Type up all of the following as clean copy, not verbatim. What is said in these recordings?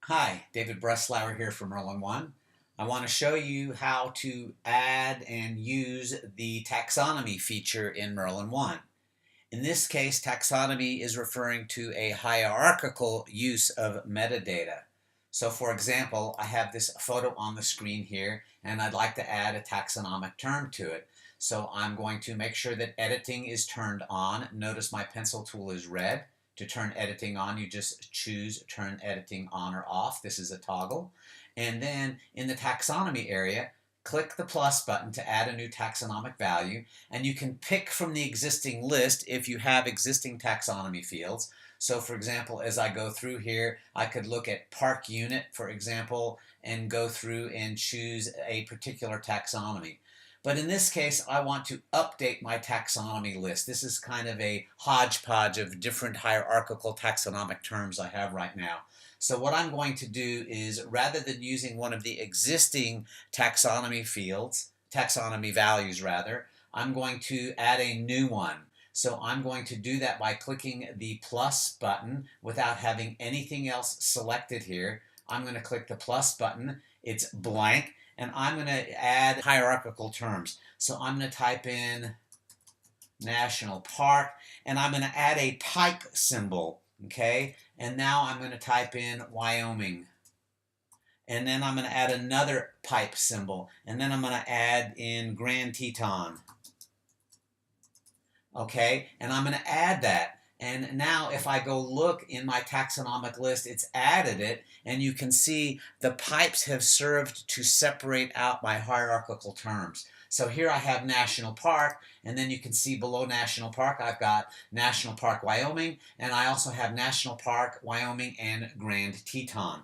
Hi, David Breslauer here from Merlin 1. I want to show you how to add and use the taxonomy feature in Merlin 1. In this case, taxonomy is referring to a hierarchical use of metadata. So for example, I have this photo on the screen here, and I'd like to add a taxonomic term to it. So I'm going to make sure that editing is turned on. Notice my pencil tool is red. To turn editing on, you just choose turn editing on or off. This is a toggle. And then in the taxonomy area, click the plus button to add a new taxonomic value, and you can pick from the existing list if you have existing taxonomy fields. So for example, as I go through here, I could look at park unit, for example, and go through and choose a particular taxonomy. But in this case, I want to update my taxonomy list. This is kind of a hodgepodge of different hierarchical taxonomic terms I have right now. So what I'm going to do is, rather than using one of the existing taxonomy fields, taxonomy values rather, I'm going to add a new one. So I'm going to do that by clicking the plus button without having anything else selected here. I'm going to click the plus button. It's blank. And I'm going to add hierarchical terms. So I'm going to type in national park, and I'm going to add a pipe symbol, okay? And now I'm going to type in Wyoming. And then I'm going to add another pipe symbol. And then I'm going to add in Grand Teton. Okay, and I'm going to add that. And now if I go look in my taxonomic list, it's added it, and you can see the pipes have served to separate out my hierarchical terms. So here I have National Park, and then you can see below National Park I've got National Park Wyoming, and I also have National Park Wyoming and Grand Teton.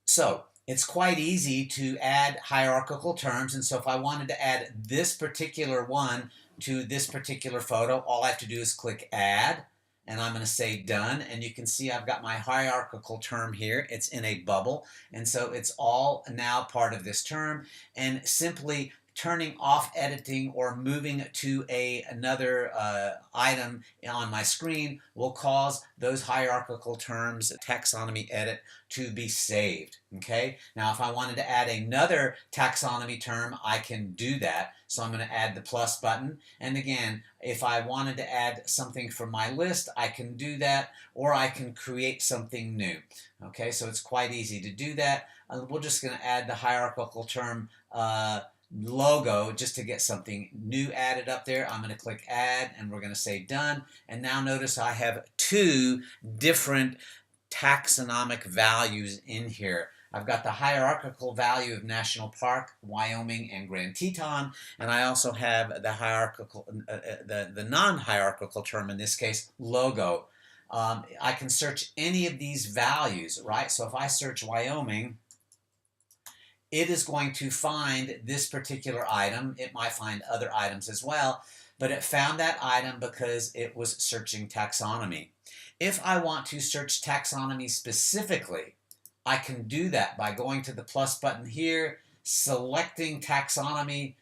So it's quite easy to add hierarchical terms, and so if I wanted to add this particular one to this particular photo, all I have to do is click add, and I'm going to say done, and you can see I've got my hierarchical term here. It's in a bubble, and so it's all now part of this term, and simply turning off editing or moving to another item on my screen will cause those hierarchical terms, taxonomy edit, to be saved. Okay, now if I wanted to add another taxonomy term, I can do that. So I'm going to add the plus button, and again, if I wanted to add something from my list, I can do that, or I can create something new. Okay, so it's quite easy to do that. We're just going to add the hierarchical term logo just to get something new added up there. I'm going to click add, and we're going to say done. And now notice I have two different taxonomic values in here. I've got the hierarchical value of National Park, Wyoming, and Grand Teton, and I also have the hierarchical, the non-hierarchical term, in this case, logo. I can search any of these values, right? So if I search Wyoming, it is going to find this particular item. It might find other items as well, but it found that item because it was searching taxonomy. If I want to search taxonomy specifically, I can do that by going to the plus button here, selecting taxonomy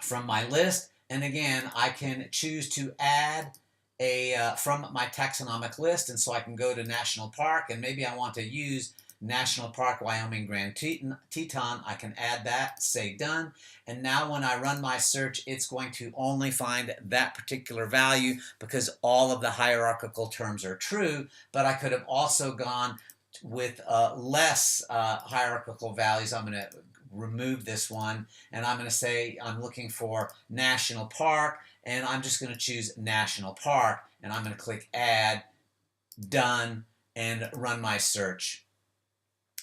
from my list, and again, I can choose to add from my taxonomic list, and so I can go to National Park, and maybe I want to use National Park Wyoming Grand Teton. I can add that, say done, and now when I run my search, it's going to only find that particular value because all of the hierarchical terms are true, but I could have also gone with less hierarchical values. I'm going to remove this one, and I'm going to say I'm looking for National Park, and I'm just going to choose National Park, and I'm going to click add, done, and run my search.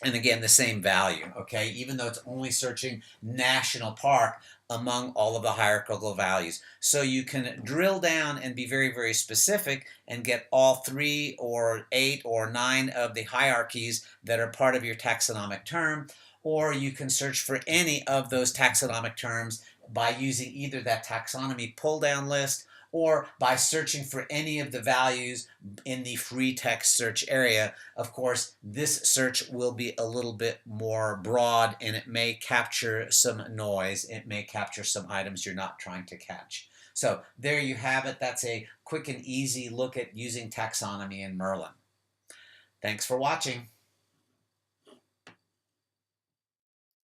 And again, the same value, okay? Even though it's only searching National Park among all of the hierarchical values. So you can drill down and be very, very specific and get all 3 or 8 or 9 of the hierarchies that are part of your taxonomic term, or you can search for any of those taxonomic terms by using either that taxonomy pull-down list or by searching for any of the values in the free text search area. Of course, this search will be a little bit more broad, and it may capture some noise. It may capture some items you're not trying to catch. So there you have it. That's a quick and easy look at using taxonomy in Merlin. Thanks for watching.